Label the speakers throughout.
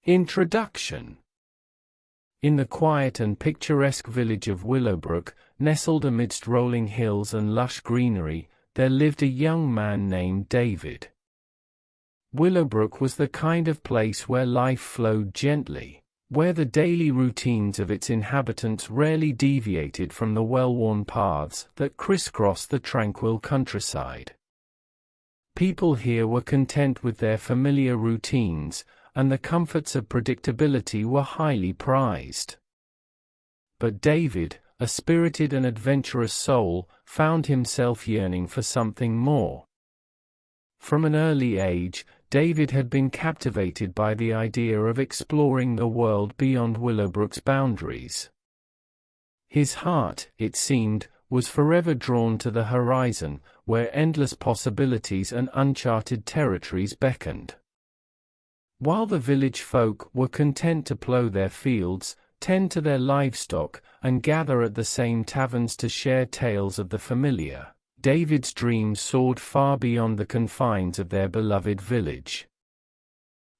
Speaker 1: Introduction. In the quiet and picturesque village of Willowbrook, nestled amidst rolling hills and lush greenery, there lived a young man named David. Willowbrook was the kind of place where life flowed gently, where the daily routines of its inhabitants rarely deviated from the well-worn paths that crisscrossed the tranquil countryside. People here were content with their familiar routines, and the comforts of predictability were highly prized. But David, a spirited and adventurous soul, found himself yearning for something more. From an early age, David had been captivated by the idea of exploring the world beyond Willowbrook's boundaries. His heart, it seemed, was forever drawn to the horizon, where endless possibilities and uncharted territories beckoned. While the village folk were content to plough their fields, tend to their livestock, and gather at the same taverns to share tales of the familiar, David's dreams soared far beyond the confines of their beloved village.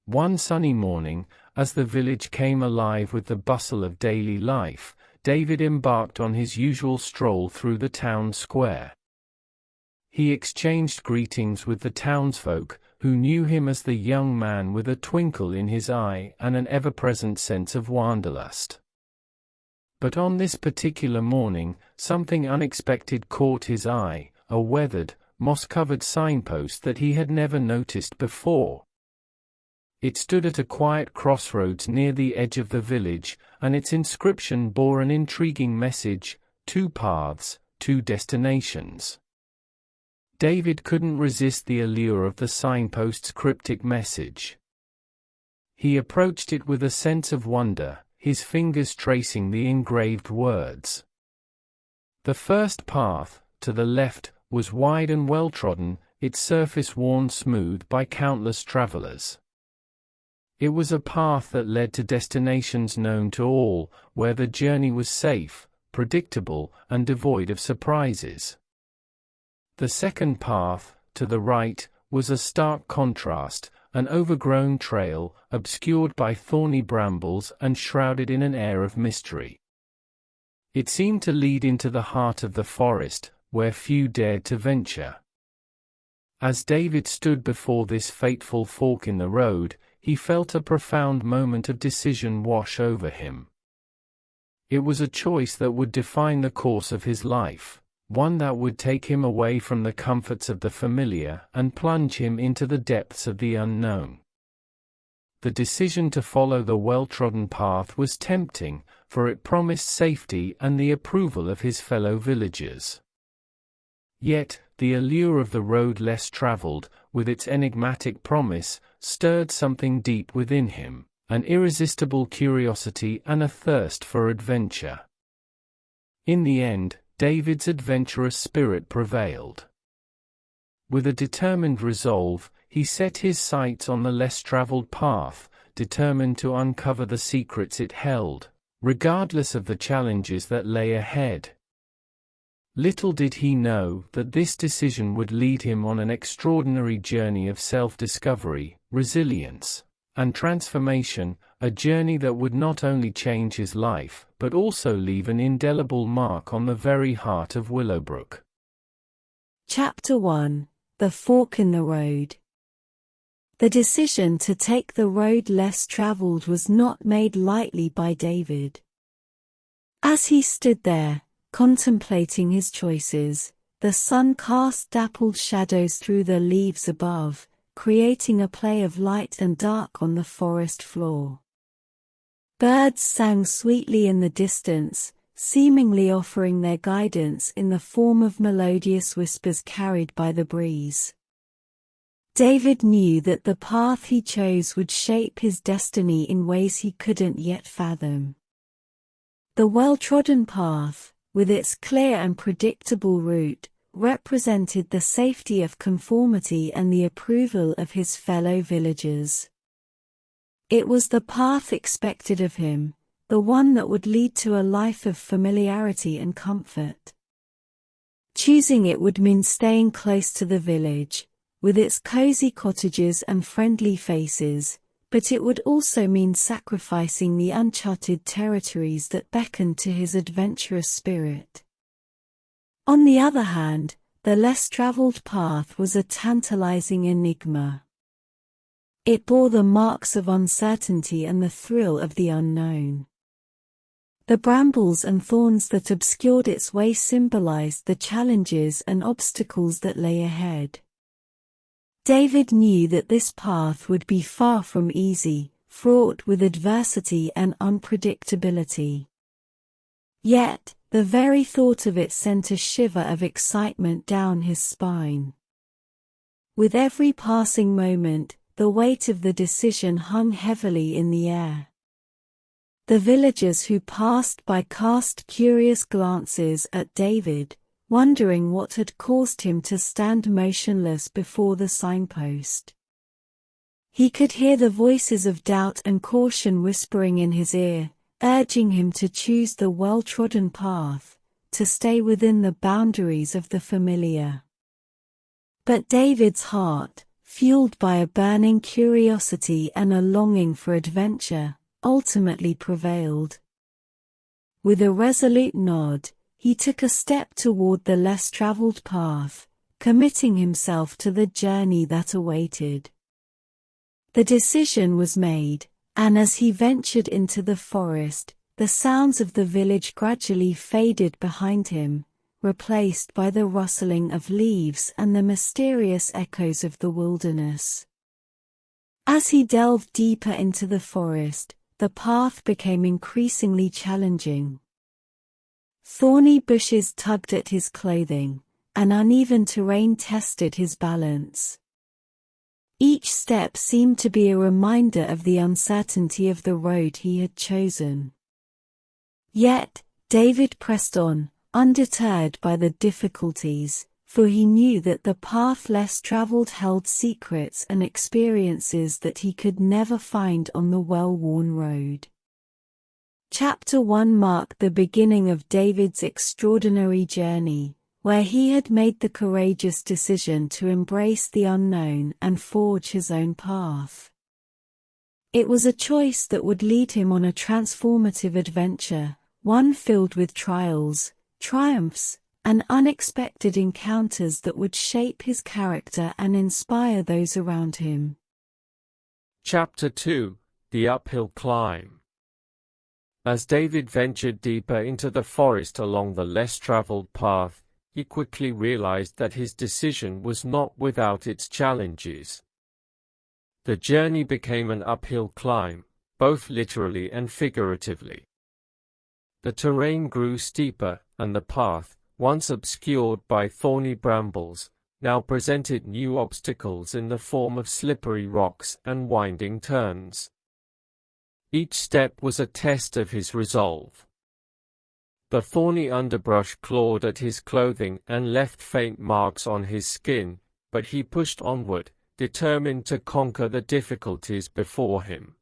Speaker 1: One sunny morning, as the village came alive with the bustle of daily life, David embarked on his usual stroll through the town square. He exchanged greetings with the townsfolk, who knew him as the young man with a twinkle in his eye and an ever-present sense of wanderlust. But on this particular morning, something unexpected caught his eye, a weathered, moss-covered signpost that he had never noticed before. It stood at a quiet crossroads near the edge of the village, and its inscription bore an intriguing message: 2 paths, 2 destinations. David couldn't resist the allure of the signpost's cryptic message. He approached it with a sense of wonder, his fingers tracing the engraved words. The first path, to the left, was wide and well-trodden, its surface worn smooth by countless travelers. It was a path that led to destinations known to all, where the journey was safe, predictable, and devoid of surprises. The second path, to the right, was a stark contrast, an overgrown trail, obscured by thorny brambles and shrouded in an air of mystery. It seemed to lead into the heart of the forest, where few dared to venture. As David stood before this fateful fork in the road, he felt a profound moment of decision wash over him. It was a choice that would define the course of his life. One that would take him away from the comforts of the familiar and plunge him into the depths of the unknown. The decision to follow the well-trodden path was tempting, for it promised safety and the approval of his fellow villagers. Yet, the allure of the road less traveled, with its enigmatic promise, stirred something deep within him, an irresistible curiosity and a thirst for adventure. In the end, David's adventurous spirit prevailed. With a determined resolve, he set his sights on the less traveled path, determined to uncover the secrets it held, regardless of the challenges that lay ahead. Little did he know that this decision would lead him on an extraordinary journey of self-discovery, resilience, and transformation, a journey that would not only change his life, but also leave an indelible mark on the very heart of Willowbrook.
Speaker 2: Chapter 1: The Fork in the Road. The decision to take the road less traveled was not made lightly by David. As he stood there, contemplating his choices, the sun cast dappled shadows through the leaves above, creating a play of light and dark on the forest floor. Birds sang sweetly in the distance, seemingly offering their guidance in the form of melodious whispers carried by the breeze. David knew that the path he chose would shape his destiny in ways he couldn't yet fathom. The well-trodden path, with its clear and predictable route, represented the safety of conformity and the approval of his fellow villagers. It was the path expected of him, the one that would lead to a life of familiarity and comfort. Choosing it would mean staying close to the village, with its cozy cottages and friendly faces, but it would also mean sacrificing the uncharted territories that beckoned to his adventurous spirit. On the other hand, the less traveled path was a tantalizing enigma. It bore the marks of uncertainty and the thrill of the unknown. The brambles and thorns that obscured its way symbolized the challenges and obstacles that lay ahead. David knew that this path would be far from easy, fraught with adversity and unpredictability. Yet, the very thought of it sent a shiver of excitement down his spine. With every passing moment, the weight of the decision hung heavily in the air. The villagers who passed by cast curious glances at David, wondering what had caused him to stand motionless before the signpost. He could hear the voices of doubt and caution whispering in his ear, urging him to choose the well-trodden path, to stay within the boundaries of the familiar. But David's heart, fueled by a burning curiosity and a longing for adventure, ultimately prevailed. With a resolute nod, he took a step toward the less traveled path, committing himself to the journey that awaited. The decision was made, and as he ventured into the forest, the sounds of the village gradually faded behind him, replaced by the rustling of leaves and the mysterious echoes of the wilderness. As he delved deeper into the forest, the path became increasingly challenging. Thorny bushes tugged at his clothing, and uneven terrain tested his balance. Each step seemed to be a reminder of the uncertainty of the road he had chosen. Yet, David pressed on, undeterred by the difficulties, for he knew that the path less traveled held secrets and experiences that he could never find on the well-worn road. Chapter 1 marked the beginning of David's extraordinary journey, where he had made the courageous decision to embrace the unknown and forge his own path. It was a choice that would lead him on a transformative adventure, one filled with trials, triumphs, and unexpected encounters that would shape his character and inspire those around him.
Speaker 1: Chapter 2: The Uphill Climb. As David ventured deeper into the forest along the less traveled path, he quickly realized that his decision was not without its challenges. The journey became an uphill climb, both literally and figuratively. The terrain grew steeper, and the path, once obscured by thorny brambles, now presented new obstacles in the form of slippery rocks and winding turns. Each step was a test of his resolve. The thorny underbrush clawed at his clothing and left faint marks on his skin, but he pushed onward, determined to conquer the difficulties before him.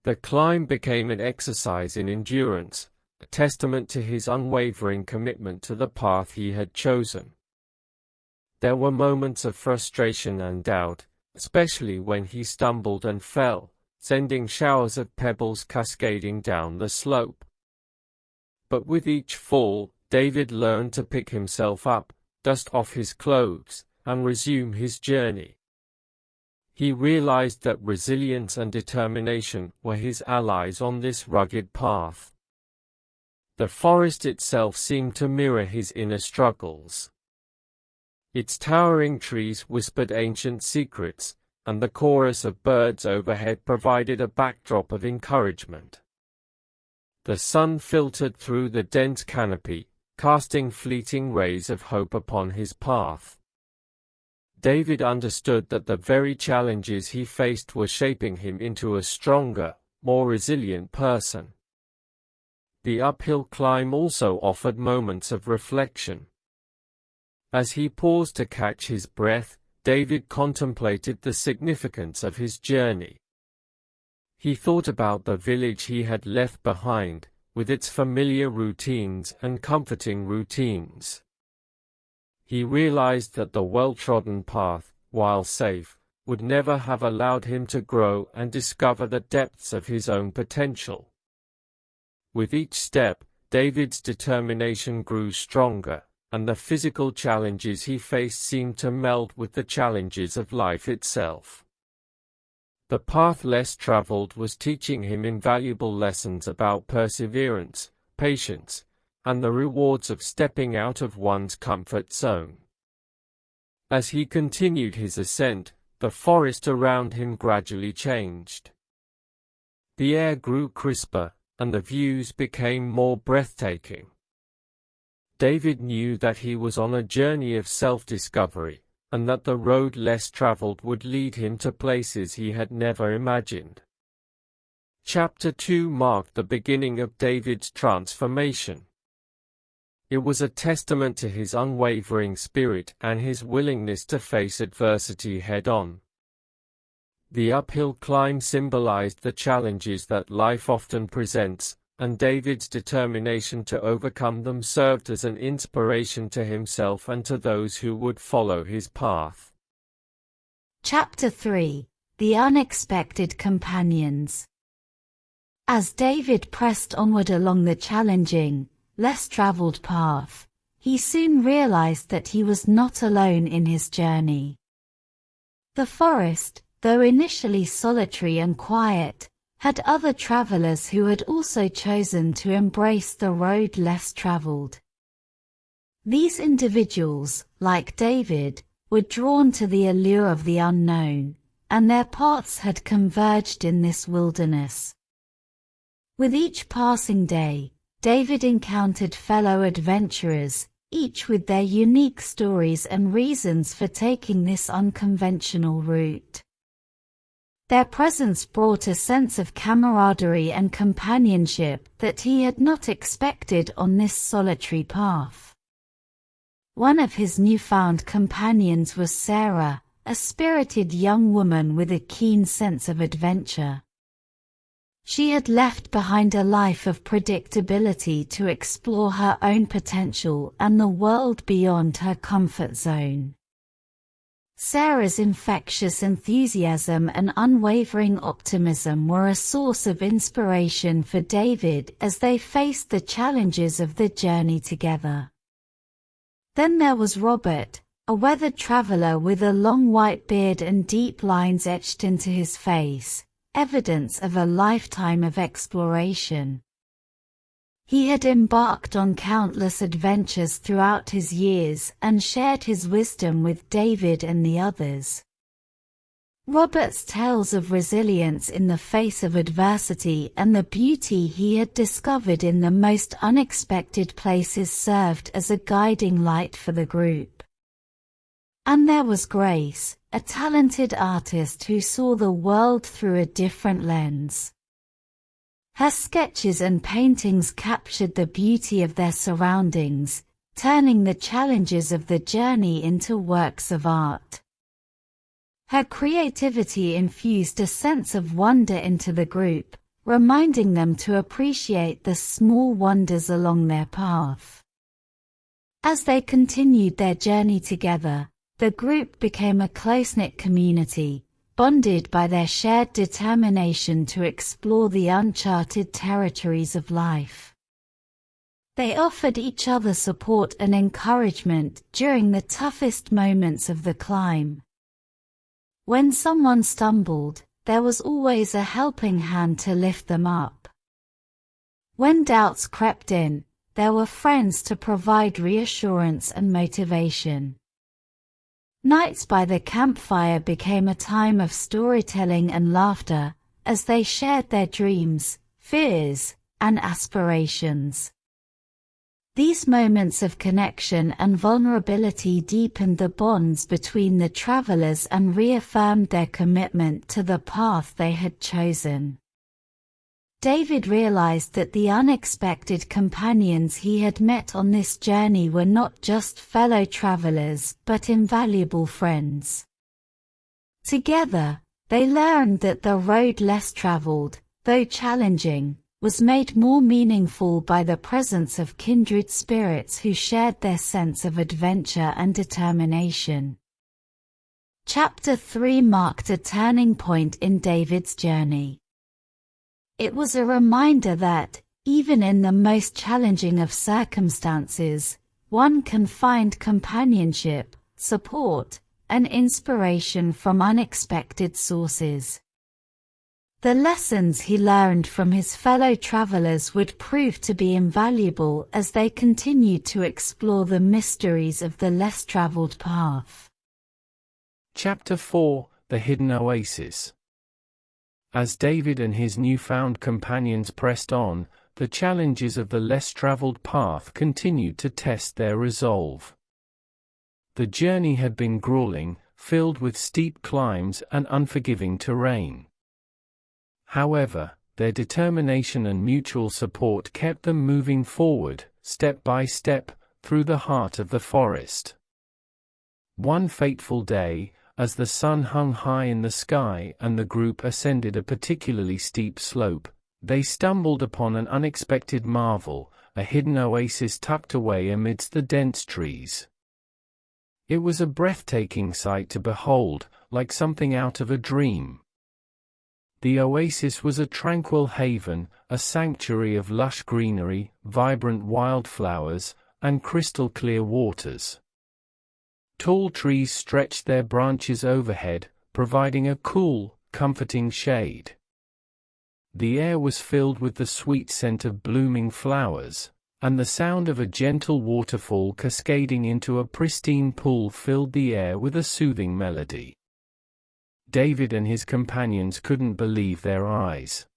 Speaker 1: The climb became an exercise in endurance, a testament to his unwavering commitment to the path he had chosen. There were moments of frustration and doubt, especially when he stumbled and fell, sending showers of pebbles cascading down the slope. But with each fall, David learned to pick himself up, dust off his clothes, and resume his journey. He realized that resilience and determination were his allies on this rugged path. The forest itself seemed to mirror his inner struggles. Its towering trees whispered ancient secrets, and the chorus of birds overhead provided a backdrop of encouragement. The sun filtered through the dense canopy, casting fleeting rays of hope upon his path. David understood that the very challenges he faced were shaping him into a stronger, more resilient person. The uphill climb also offered moments of reflection. As he paused to catch his breath, David contemplated the significance of his journey. He thought about the village he had left behind, with its familiar routines and comforting routines. He realized that the well-trodden path, while safe, would never have allowed him to grow and discover the depths of his own potential. With each step, David's determination grew stronger, and the physical challenges he faced seemed to meld with the challenges of life itself. The path less traveled was teaching him invaluable lessons about perseverance, patience, and the rewards of stepping out of one's comfort zone. As he continued his ascent, the forest around him gradually changed. The air grew crisper, and the views became more breathtaking. David knew that he was on a journey of self-discovery, and that the road less traveled would lead him to places he had never imagined. Chapter 2 marked the beginning of David's transformation. It was a testament to his unwavering spirit and his willingness to face adversity head-on. The uphill climb symbolized the challenges that life often presents, and David's determination to overcome them served as an inspiration to himself and to those who would follow his path.
Speaker 2: Chapter 3: The Unexpected Companions. As David pressed onward along the challenging, less traveled path, he soon realized that he was not alone in his journey. The forest, though initially solitary and quiet, had other travelers who had also chosen to embrace the road less traveled. These individuals, like David, were drawn to the allure of the unknown, and their paths had converged in this wilderness. With each passing day, David encountered fellow adventurers, each with their unique stories and reasons for taking this unconventional route. Their presence brought a sense of camaraderie and companionship that he had not expected on this solitary path. One of his newfound companions was Sarah, a spirited young woman with a keen sense of adventure. She had left behind a life of predictability to explore her own potential and the world beyond her comfort zone. Sarah's infectious enthusiasm and unwavering optimism were a source of inspiration for David as they faced the challenges of the journey together. Then there was Robert, a weathered traveler with a long white beard and deep lines etched into his face, evidence of a lifetime of exploration. He had embarked on countless adventures throughout his years and shared his wisdom with David and the others. Robert's tales of resilience in the face of adversity and the beauty he had discovered in the most unexpected places served as a guiding light for the group. And there was Grace, a talented artist who saw the world through a different lens. Her sketches and paintings captured the beauty of their surroundings, turning the challenges of the journey into works of art. Her creativity infused a sense of wonder into the group, reminding them to appreciate the small wonders along their path. As they continued their journey together, the group became a close-knit community, bonded by their shared determination to explore the uncharted territories of life. They offered each other support and encouragement during the toughest moments of the climb. When someone stumbled, there was always a helping hand to lift them up. When doubts crept in, there were friends to provide reassurance and motivation. Nights by the campfire became a time of storytelling and laughter, as they shared their dreams, fears, and aspirations. These moments of connection and vulnerability deepened the bonds between the travelers and reaffirmed their commitment to the path they had chosen. David realized that the unexpected companions he had met on this journey were not just fellow travelers but invaluable friends. Together, they learned that the road less traveled, though challenging, was made more meaningful by the presence of kindred spirits who shared their sense of adventure and determination.
Speaker 3: Chapter 3 marked a turning point in David's journey. It was a reminder that, even in the most challenging of circumstances, one can find companionship, support, and inspiration from unexpected sources. The lessons he learned from his fellow travelers would prove to be invaluable as they continued to explore the mysteries of the less traveled path.
Speaker 1: Chapter 4: The Hidden Oasis. As David and his newfound companions pressed on, the challenges of the less traveled path continued to test their resolve. The journey had been grueling, filled with steep climbs and unforgiving terrain. However, their determination and mutual support kept them moving forward, step by step, through the heart of the forest. One fateful day, as the sun hung high in the sky and the group ascended a particularly steep slope, they stumbled upon an unexpected marvel, a hidden oasis tucked away amidst the dense trees. It was a breathtaking sight to behold, like something out of a dream. The oasis was a tranquil haven, a sanctuary of lush greenery, vibrant wildflowers, and crystal-clear waters. Tall trees stretched their branches overhead, providing a cool, comforting shade. The air was filled with the sweet scent of blooming flowers, and the sound of a gentle waterfall cascading into a pristine pool filled the air with a soothing melody. David and his companions couldn't believe their eyes.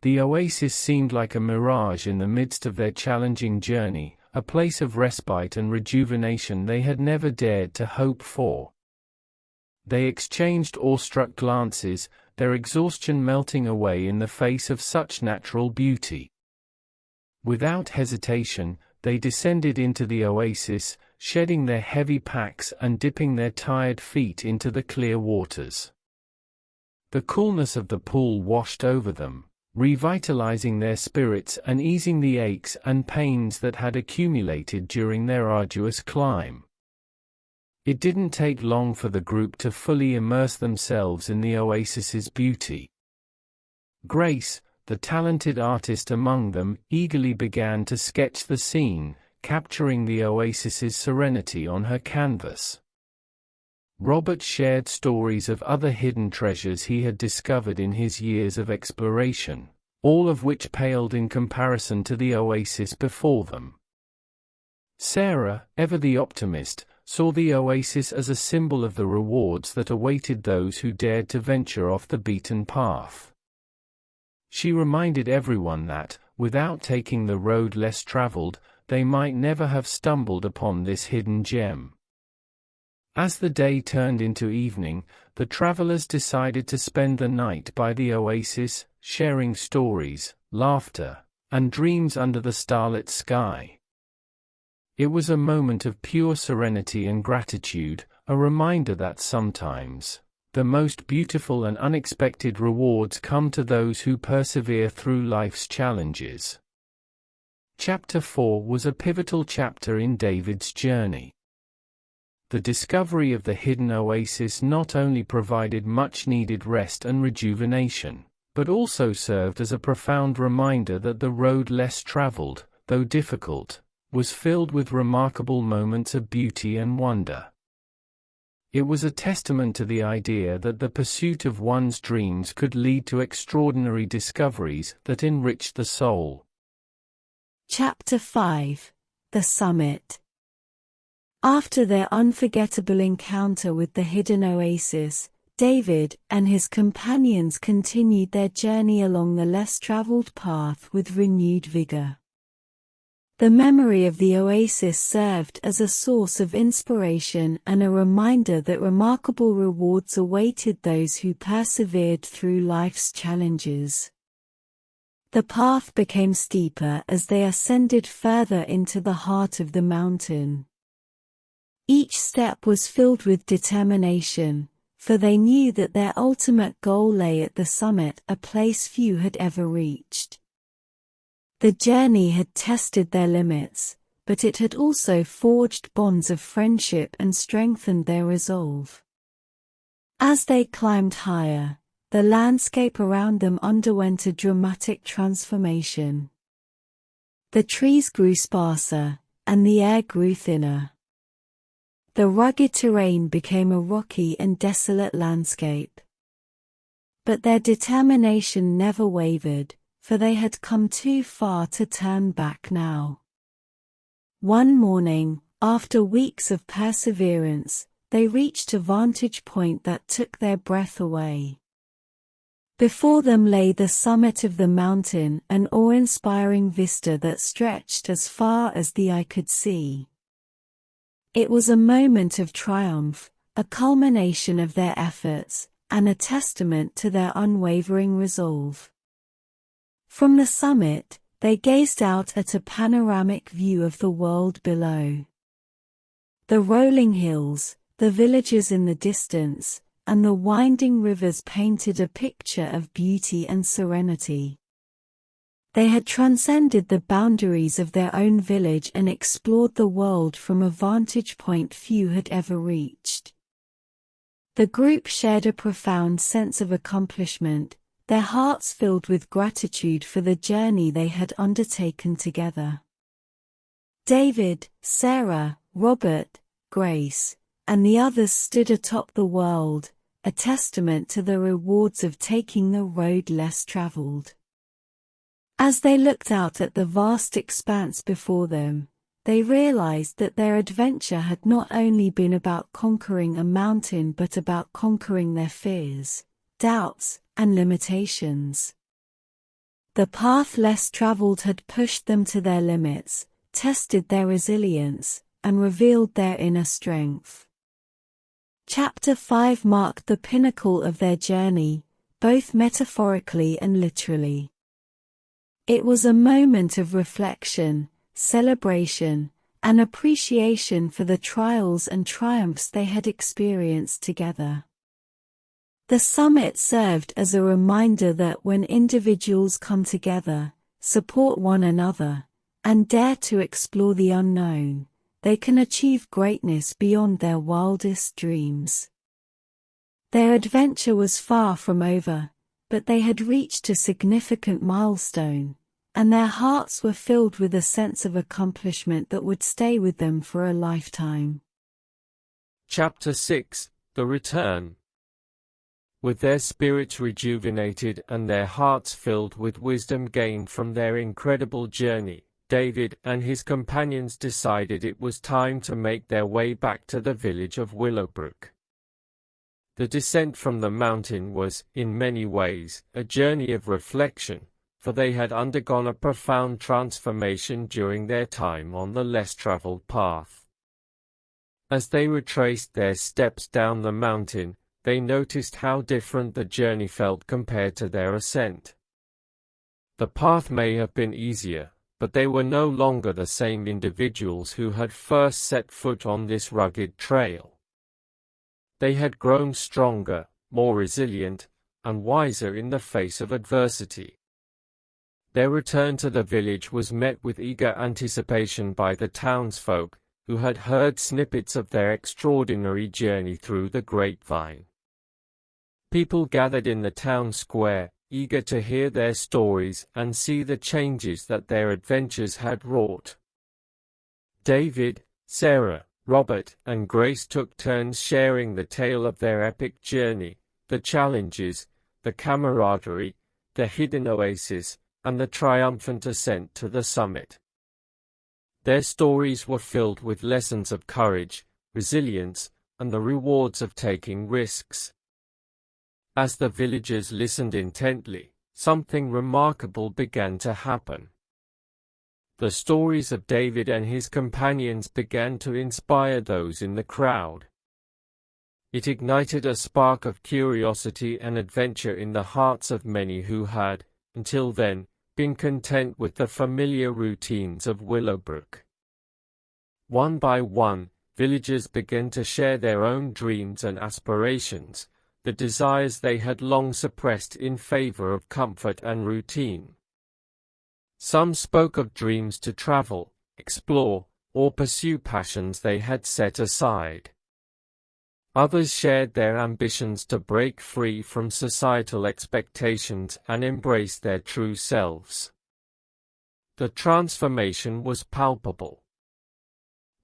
Speaker 1: The oasis seemed like a mirage in the midst of their challenging journey, a place of respite and rejuvenation they had never dared to hope for. They exchanged awestruck glances, their exhaustion melting away in the face of such natural beauty. Without hesitation, they descended into the oasis, shedding their heavy packs and dipping their tired feet into the clear waters. The coolness of the pool washed over them, revitalizing their spirits and easing the aches and pains that had accumulated during their arduous climb. It didn't take long for the group to fully immerse themselves in the oasis's beauty. Grace, the talented artist among them, eagerly began to sketch the scene, capturing the oasis's serenity on her canvas. Robert shared stories of other hidden treasures he had discovered in his years of exploration, all of which paled in comparison to the oasis before them. Sarah, ever the optimist, saw the oasis as a symbol of the rewards that awaited those who dared to venture off the beaten path. She reminded everyone that, without taking the road less traveled, they might never have stumbled upon this hidden gem. As the day turned into evening, the travelers decided to spend the night by the oasis, sharing stories, laughter, and dreams under the starlit sky. It was a moment of pure serenity and gratitude, a reminder that sometimes, the most beautiful and unexpected rewards come to those who persevere through life's challenges. Chapter 4 was a pivotal chapter in David's journey. The discovery of the hidden oasis not only provided much-needed rest and rejuvenation, but also served as a profound reminder that the road less traveled, though difficult, was filled with remarkable moments of beauty and wonder. It was a testament to the idea that the pursuit of one's dreams could lead to extraordinary discoveries that enriched the soul.
Speaker 2: Chapter 5: The Summit. After their unforgettable encounter with the hidden oasis, David and his companions continued their journey along the less traveled path with renewed vigor. The memory of the oasis served as a source of inspiration and a reminder that remarkable rewards awaited those who persevered through life's challenges. The path became steeper as they ascended further into the heart of the mountain. Each step was filled with determination, for they knew that their ultimate goal lay at the summit, a place few had ever reached. The journey had tested their limits, but it had also forged bonds of friendship and strengthened their resolve. As they climbed higher, the landscape around them underwent a dramatic transformation. The trees grew sparser, and the air grew thinner. The rugged terrain became a rocky and desolate landscape. But their determination never wavered, for they had come too far to turn back now. One morning, after weeks of perseverance, they reached a vantage point that took their breath away. Before them lay the summit of the mountain, an awe-inspiring vista that stretched as far as the eye could see. It was a moment of triumph, a culmination of their efforts, and a testament to their unwavering resolve. From the summit, they gazed out at a panoramic view of the world below. The rolling hills, the villages in the distance, and the winding rivers painted a picture of beauty and serenity. They had transcended the boundaries of their own village and explored the world from a vantage point few had ever reached. The group shared a profound sense of accomplishment, their hearts filled with gratitude for the journey they had undertaken together. David, Sarah, Robert, Grace, and the others stood atop the world, a testament to the rewards of taking the road less traveled. As they looked out at the vast expanse before them, they realized that their adventure had not only been about conquering a mountain but about conquering their fears, doubts, and limitations. The path less traveled had pushed them to their limits, tested their resilience, and revealed their inner strength. Chapter 5 marked the pinnacle of their journey, both metaphorically and literally. It was a moment of reflection, celebration, and appreciation for the trials and triumphs they had experienced together. The summit served as a reminder that when individuals come together, support one another, and dare to explore the unknown, they can achieve greatness beyond their wildest dreams. Their adventure was far from over, but they had reached a significant milestone, and their hearts were filled with a sense of accomplishment that would stay with them for a lifetime.
Speaker 1: Chapter 6: The Return. With their spirits rejuvenated and their hearts filled with wisdom gained from their incredible journey, David and his companions decided it was time to make their way back to the village of Willowbrook. The descent from the mountain was, in many ways, a journey of reflection, for they had undergone a profound transformation during their time on the less-traveled path. As they retraced their steps down the mountain, they noticed how different the journey felt compared to their ascent. The path may have been easier, but they were no longer the same individuals who had first set foot on this rugged trail. They had grown stronger, more resilient, and wiser in the face of adversity. Their return to the village was met with eager anticipation by the townsfolk, who had heard snippets of their extraordinary journey through the grapevine. People gathered in the town square, eager to hear their stories and see the changes that their adventures had wrought. David, Sarah, Robert, and Grace took turns sharing the tale of their epic journey, the challenges, the camaraderie, the hidden oasis, and the triumphant ascent to the summit. Their stories were filled with lessons of courage, resilience, and the rewards of taking risks. As the villagers listened intently, something remarkable began to happen. The stories of David and his companions began to inspire those in the crowd. It ignited a spark of curiosity and adventure in the hearts of many who had, until then, been content with the familiar routines of Willowbrook. One by one, villagers began to share their own dreams and aspirations, the desires they had long suppressed in favor of comfort and routine. Some spoke of dreams to travel, explore, or pursue passions they had set aside.
Speaker 4: Others shared their ambitions to break free from societal expectations and embrace their true selves. The transformation was palpable.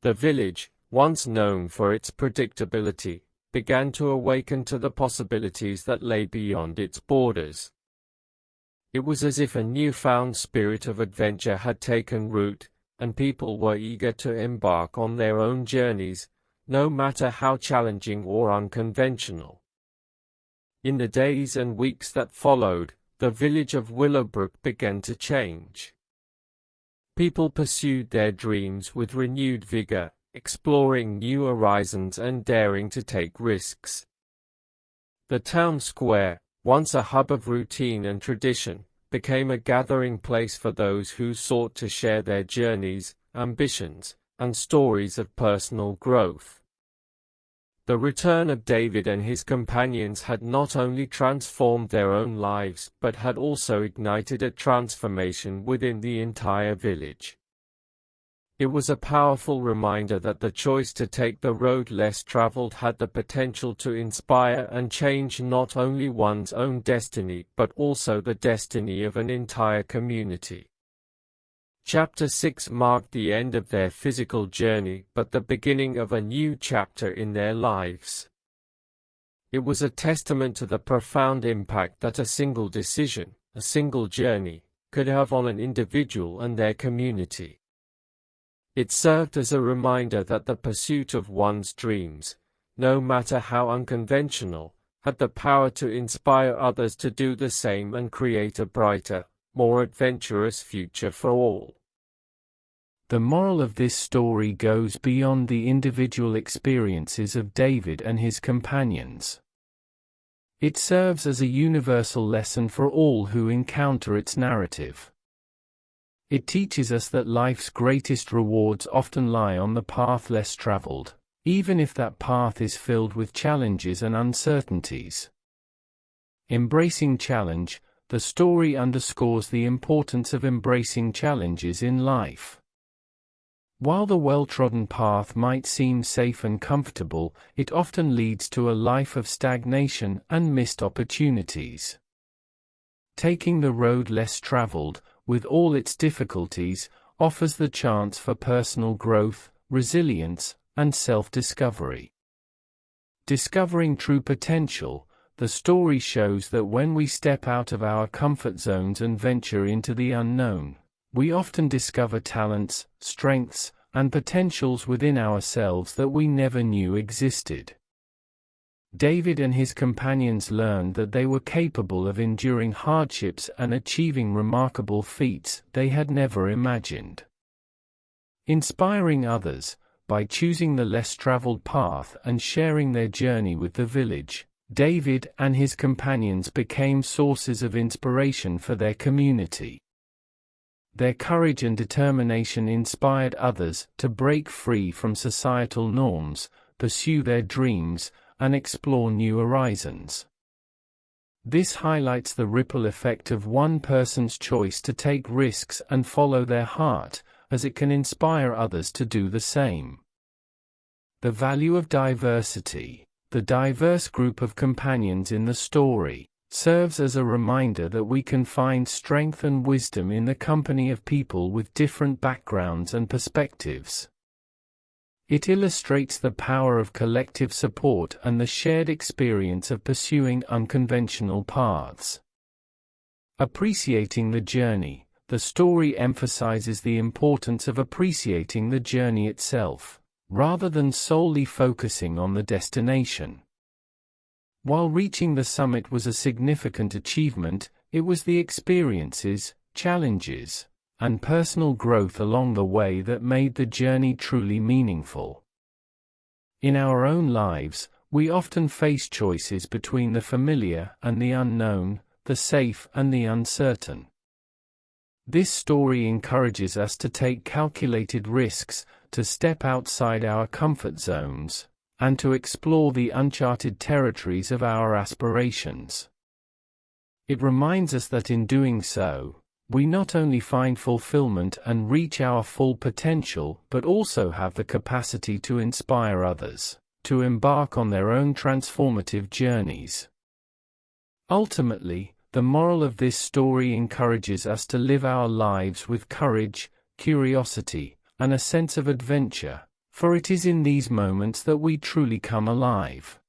Speaker 4: The village, once known for its predictability, began to awaken to the possibilities that lay beyond its borders. It was as if a newfound spirit of adventure had taken root, and people were eager to embark on their own journeys, no matter how challenging or unconventional. In the days and weeks that followed, the village of Willowbrook began to change. People pursued their dreams with renewed vigor, exploring new horizons and daring to take risks. The town square, once a hub of routine and tradition, became a gathering place for those who sought to share their journeys, ambitions, and stories of personal growth. The return of David and his companions had not only transformed their own lives but had also ignited a transformation within the entire village. It was a powerful reminder that the choice to take the road less traveled had the potential to inspire and change not only one's own destiny but also the destiny of an entire community. Chapter 6 marked the end of their physical journey but the beginning of a new chapter in their lives. It was a testament to the profound impact that a single decision, a single journey, could have on an individual and their community. It served as a reminder that the pursuit of one's dreams, no matter how unconventional, had the power to inspire others to do the same and create a brighter, more adventurous future for all.
Speaker 1: The moral of this story goes beyond the individual experiences of David and his companions. It serves as a universal lesson for all who encounter its narrative. It teaches us that life's greatest rewards often lie on the path less traveled, even if that path is filled with challenges and uncertainties. Embracing challenge, the story underscores the importance of embracing challenges in life. While the well-trodden path might seem safe and comfortable, it often leads to a life of stagnation and missed opportunities. Taking the road less traveled, with all its difficulties, offers the chance for personal growth, resilience, and self-discovery. Discovering true potential, the story shows that when we step out of our comfort zones and venture into the unknown, we often discover talents, strengths, and potentials within ourselves that we never knew existed. David and his companions learned that they were capable of enduring hardships and achieving remarkable feats they had never imagined. Inspiring others, by choosing the less traveled path and sharing their journey with the village, David and his companions became sources of inspiration for their community. Their courage and determination inspired others to break free from societal norms, pursue their dreams, and explore new horizons. This highlights the ripple effect of one person's choice to take risks and follow their heart, as it can inspire others to do the same. The value of diversity. The diverse group of companions in the story serves as a reminder that we can find strength and wisdom in the company of people with different backgrounds and perspectives. It illustrates the power of collective support and the shared experience of pursuing unconventional paths. Appreciating the journey. The story emphasizes the importance of appreciating the journey itself, rather than solely focusing on the destination. While reaching the summit was a significant achievement, it was the experiences, challenges, and personal growth along the way that made the journey truly meaningful. In our own lives, we often face choices between the familiar and the unknown, the safe and the uncertain. This story encourages us to take calculated risks, to step outside our comfort zones, and to explore the uncharted territories of our aspirations. It reminds us that in doing so, we not only find fulfillment and reach our full potential but also have the capacity to inspire others, to embark on their own transformative journeys. Ultimately, the moral of this story encourages us to live our lives with courage, curiosity, and a sense of adventure, for it is in these moments that we truly come alive.